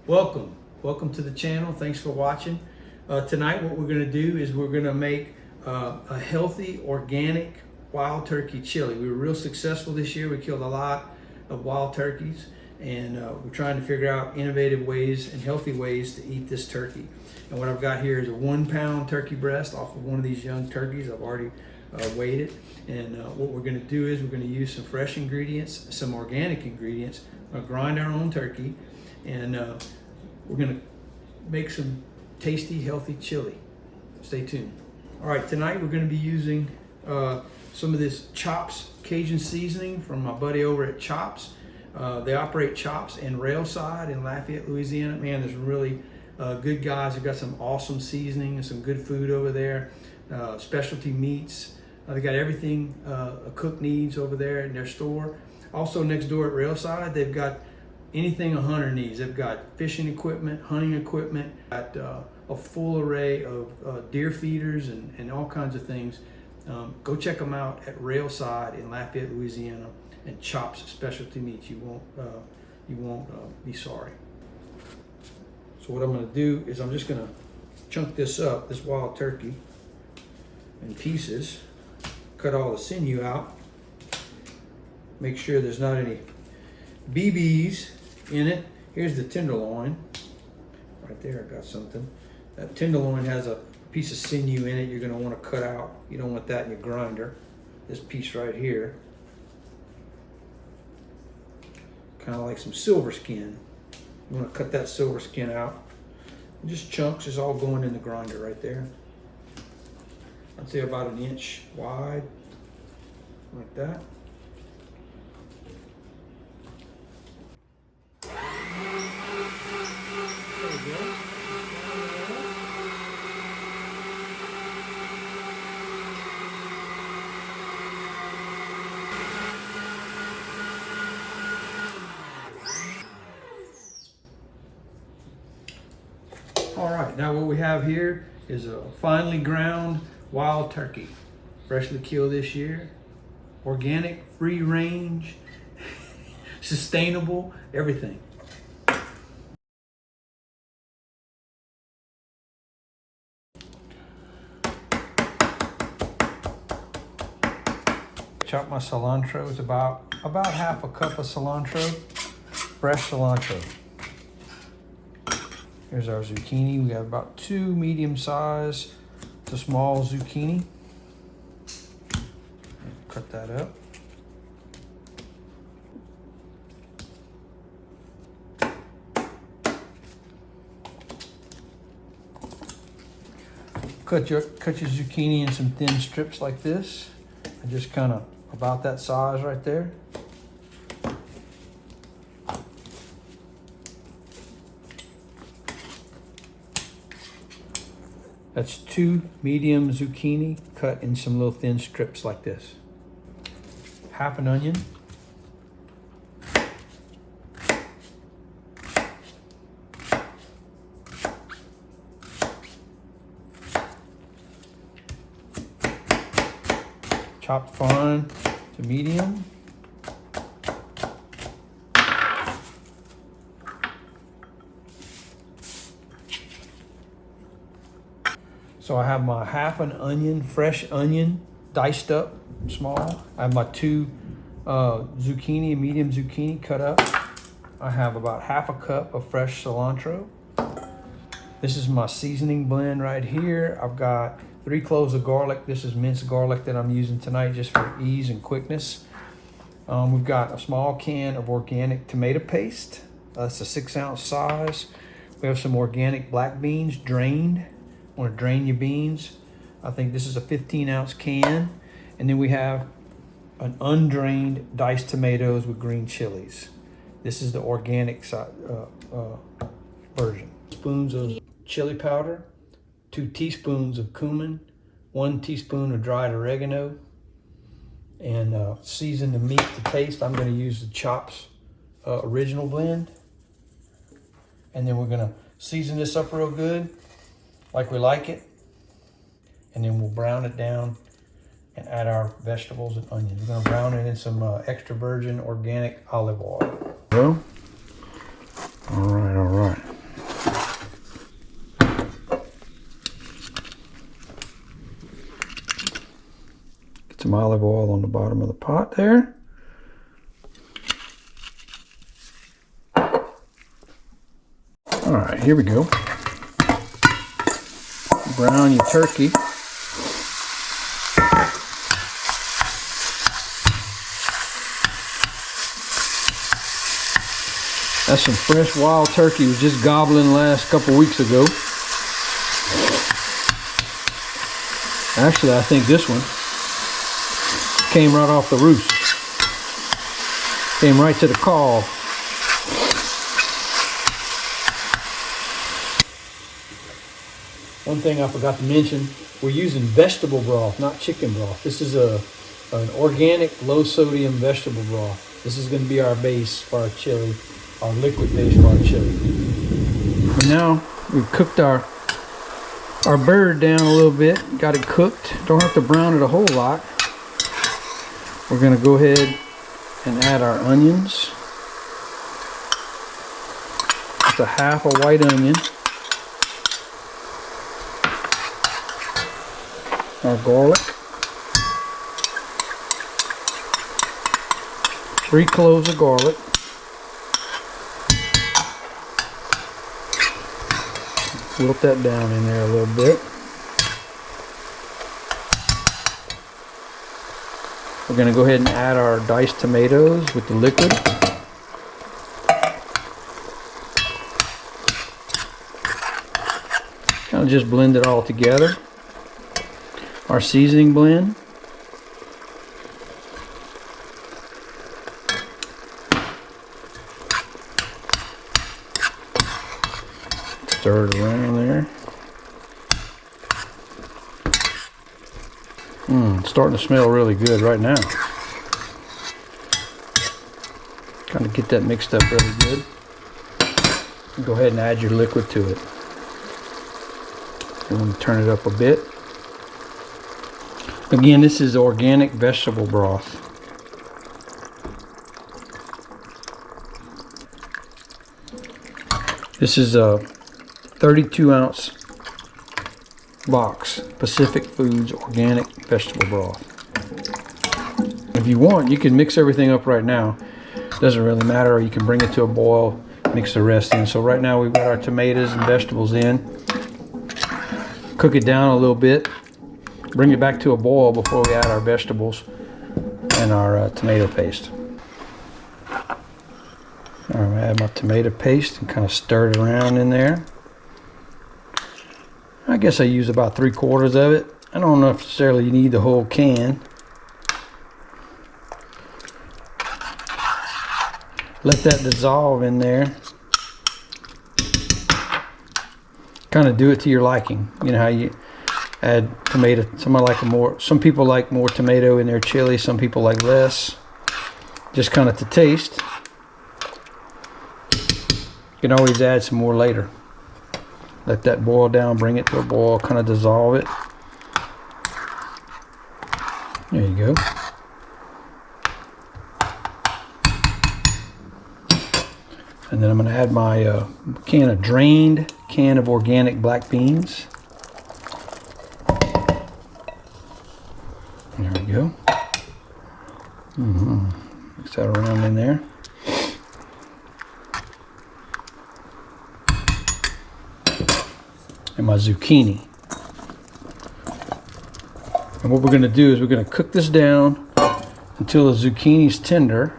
Welcome to the channel. Thanks for watching. Tonight what we're going to do is we're going to make a healthy organic wild turkey chili. We were real successful this year. We killed a lot of wild turkeys, and we're trying to figure out innovative ways and healthy ways to eat this turkey. And what I've got here is a 1 pound turkey breast off of one of these young turkeys. I've already weighed it, and what we're going to do is we're going to use some fresh ingredients, some organic ingredients. We're going to grind our own turkey, and we're going to make some tasty, healthy chili. Stay tuned. All right, tonight we're going to be using some of this Chops Cajun seasoning from my buddy over at Chops. They operate Chops in Railside in Lafayette, Louisiana. Man, there's really good guys. They've got some awesome seasoning and some good food over there. Specialty meats. They got everything a cook needs over there in their store. Also next door at Railside, they've got anything a hunter needs. They've got fishing equipment, hunting equipment, got a full array of deer feeders and all kinds of things. Go check them out at Railside in Lafayette, Louisiana, and Chops Specialty Meats. You won't be sorry. So what I'm going to do is I'm just going to chunk this up, this wild turkey, in pieces. Cut all the sinew out. Make sure there's not any BBs in it. Here's the tenderloin. Right there, I got something. That tenderloin has a piece of sinew in it you're going to want to cut out. You don't want that in your grinder. This piece right here. Kind of like some silver skin. You want to cut that silver skin out. Just chunks is all going in the grinder right there. I'd say about 1 inch wide, like that. There we go. All right, now what we have here is a finely ground wild turkey, freshly killed this year, organic, free range, sustainable, everything. Chop my cilantro. It's about half a cup of cilantro, fresh cilantro. Here's our zucchini. We have about 2 medium size to small zucchini. Cut that up. Cut your zucchini in some thin strips like this. And just kind of about that size right there. That's 2 medium zucchini cut in some little thin strips like this. Half an onion. Chopped fine to medium. So I have my half an onion, fresh onion, diced up small. I have my 2 zucchini, medium zucchini cut up. I have about half a cup of fresh cilantro. This is my seasoning blend right here. I've got 3 cloves of garlic. This is minced garlic that I'm using tonight just for ease and quickness. We've got a small can of organic tomato paste. That's a 6-ounce size. We have some organic black beans drained. Want to drain your beans. I think this is a 15-ounce can. And then we have an undrained diced tomatoes with green chilies. This is the organic version. Spoons of chili powder, 2 teaspoons of cumin, 1 teaspoon of dried oregano, and season the meat to taste. I'm going to use the Chops original blend. And then we're going to season this up real good, like we like it, and then we'll brown it down and add our vegetables and onions. We're gonna brown it in some extra virgin organic olive oil. Well, all right. Put some olive oil on the bottom of the pot there. All right, here we go. Brown your turkey. That's some fresh wild turkey. It was just gobbling last couple weeks ago. Actually, I think this one came right off the roost. Came right to the call. One thing I forgot to mention, we're using vegetable broth, not chicken broth. This is an organic, low sodium vegetable broth. This is going to be our base for our chili, our liquid base for our chili. And now we've cooked our bird down a little bit, got it cooked. Don't have to brown it a whole lot. We're going to go ahead and add our onions. It's a half a white onion. Our garlic. 3 cloves of garlic. Wilt that down in there a little bit. We're going to go ahead and add our diced tomatoes with the liquid. Kind of just blend it all together. Our seasoning blend. Stir it around there. It's starting to smell really good right now. Kind of get that mixed up really good. Go ahead and add your liquid to it. You want to turn it up a bit. Again, this is organic vegetable broth. This is a 32-ounce box, Pacific Foods organic vegetable broth. If you want, you can mix everything up right now. Doesn't really matter, or you can bring it to a boil, mix the rest in. So right now we've got our tomatoes and vegetables in. Cook it down a little bit. Bring it back to a boil before we add our vegetables and our tomato paste. All right, I'm gonna add my tomato paste and kind of stir it around in there. I guess I use about 3/4 of it. I don't necessarily need the whole can. Let that dissolve in there. Kind of do it to your liking. You know how you add tomato. Some people like more tomato in their chili. Some people like less. Just kind of to taste. You can always add some more later. Let that boil down. Bring it to a boil. Kind of dissolve it. There you go. And then I'm going to add my drained can of organic black beans. There we go. Mix that around in there. And my zucchini. And what we're going to do is we're going to cook this down until the zucchini's tender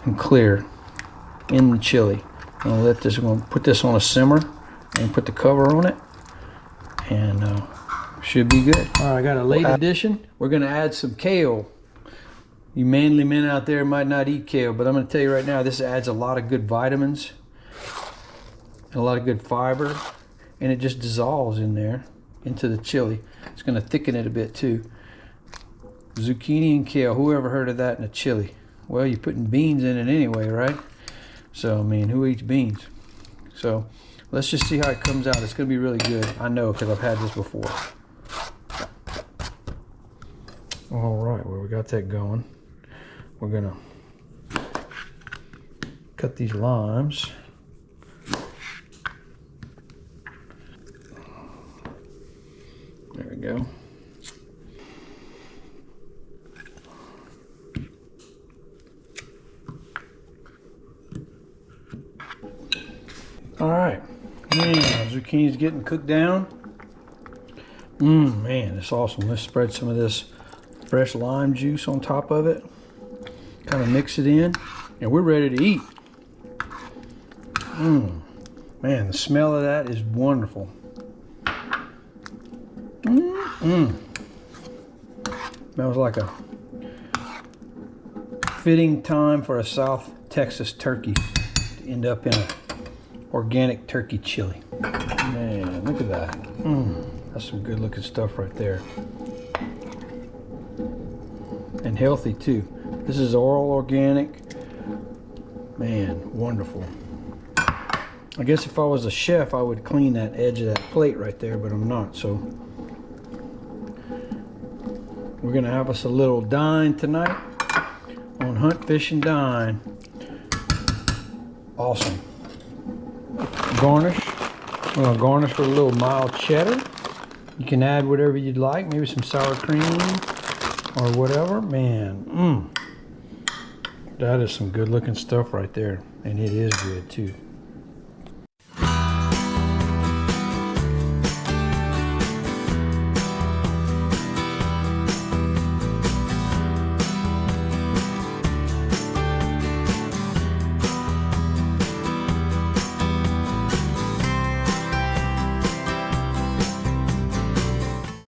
and clear in the chili. I'm going to put this on a simmer and put the cover on it, and should be good. All right, I got a late addition. We're going to add some kale. You manly men out there might not eat kale, but I'm going to tell you right now, this adds a lot of good vitamins and a lot of good fiber, and it just dissolves in there into the chili. It's going to thicken it a bit too. Zucchini and kale, who ever heard of that in a chili? Well, you're putting beans in it anyway, right? So, I mean, who eats beans? So, let's just see how it comes out. It's going to be really good. I know, because I've had this before. All right, well, we got that going. We're going to cut these limes. There we go. All right, man, zucchini's getting cooked down. Man, it's awesome. Let's spread some of this fresh lime juice on top of it. Kind of mix it in, and we're ready to eat. Man, the smell of that is wonderful. Smells like a fitting time for a South Texas turkey to end up in an organic turkey chili. Man, look at that. That's some good looking stuff right there. And healthy too. This is all organic. Man, wonderful. I guess if I was a chef, I would clean that edge of that plate right there, but I'm not, so. We're gonna have us a little dine tonight on Hunt, Fish, and Dine. Awesome. Garnish. We're gonna garnish with a little mild cheddar. You can add whatever you'd like, maybe some sour cream or whatever. Man, that is some good looking stuff right there, and it is good too.